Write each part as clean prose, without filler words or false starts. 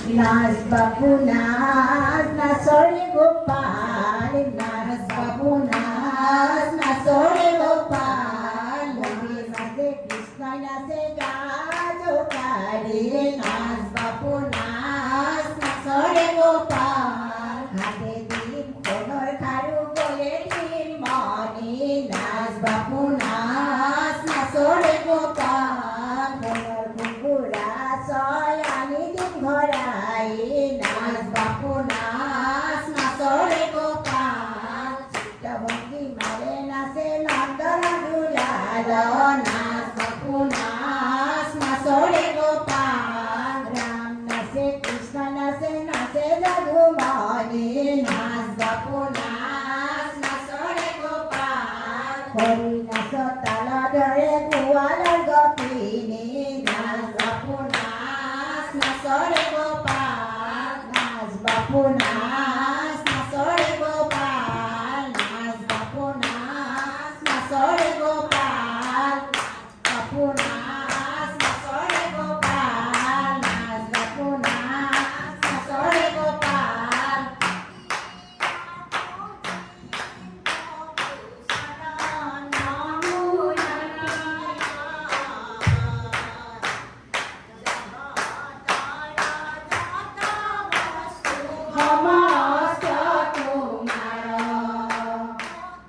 নাচ বাপু নাচ নাচরে গোপাল নাচ বাপু নাচ নাচরে গোপাল নবী নাচে কৃষ্ণ নাচে গাজকারে নাচ বাপু নাচ নাচরে গোপাল হাতে দিন কোনর খারু বলে দিন মনে নাচ বাপু নাচ নাচরে গোপাল কোনর কুকুরা সয়ানি দিন ঘরাই নাচ বাপু নাচ নাচরে গোপাল ভঙ্গি মারে নাচে নন্দন দুলাল নাচ বাপু নাচ নাচরে গোপাল রাম নাচে কৃষ্ণ নাচে নাচে জাদু মনে নাচ বাপু নাচ নাচরে গোপাল হরি নাচ তাল ধরে গোয়ালার গপিনী নাচ বাপু নাচ নাচরে গোপাল নাচ বাপু নাচ নাচরে গোপাল নাচ বাপু নাচ নাচরে গোপাল বাপু নাচ নাচরে গোপাল নাচ বাপু নাচ নাচরে গোপাল সমস্ত তোমার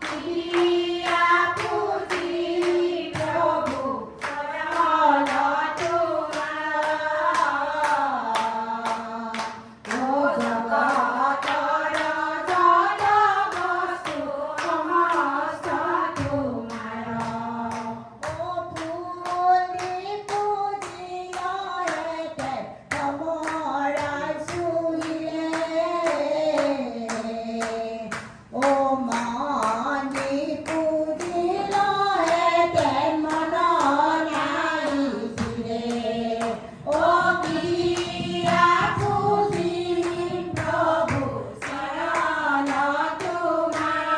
ক্রিয়া পুঁজি প্রভু চরণ তোমার ও জগতর যত বস্তু সমস্ত তোমার ও ফুলি পুজিল হেতে তোমরা শুইলে ও মনি পুজিল হেতে মন নাই ফিরে ও ক্রিয়া পুজি প্রভু শরণ তোমার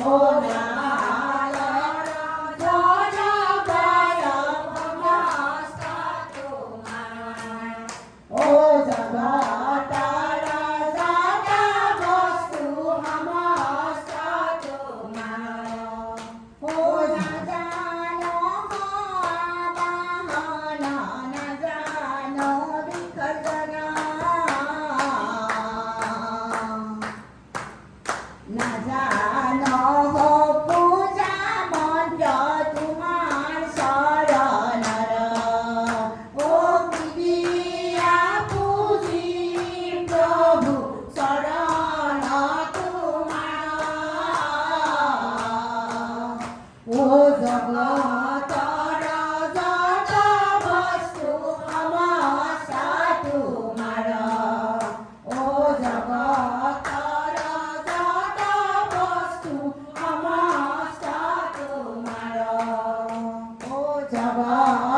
ও নারায়ণ জয় জয় সমস্ত তোমার ও জগতর যত বস্তু সমস্ত তোমার ও না জানো আবাহন না জানো বিসর্জন না জানো পূজা মন্ত্র তোমার শরণর ও ক্রিয়া পুঁজি প্রভু শরণ তোমার ও জগতর যত বস্তু সমস্ত তোমার ও জগতর যত বস্তু সমস্ত তোমার ও জগত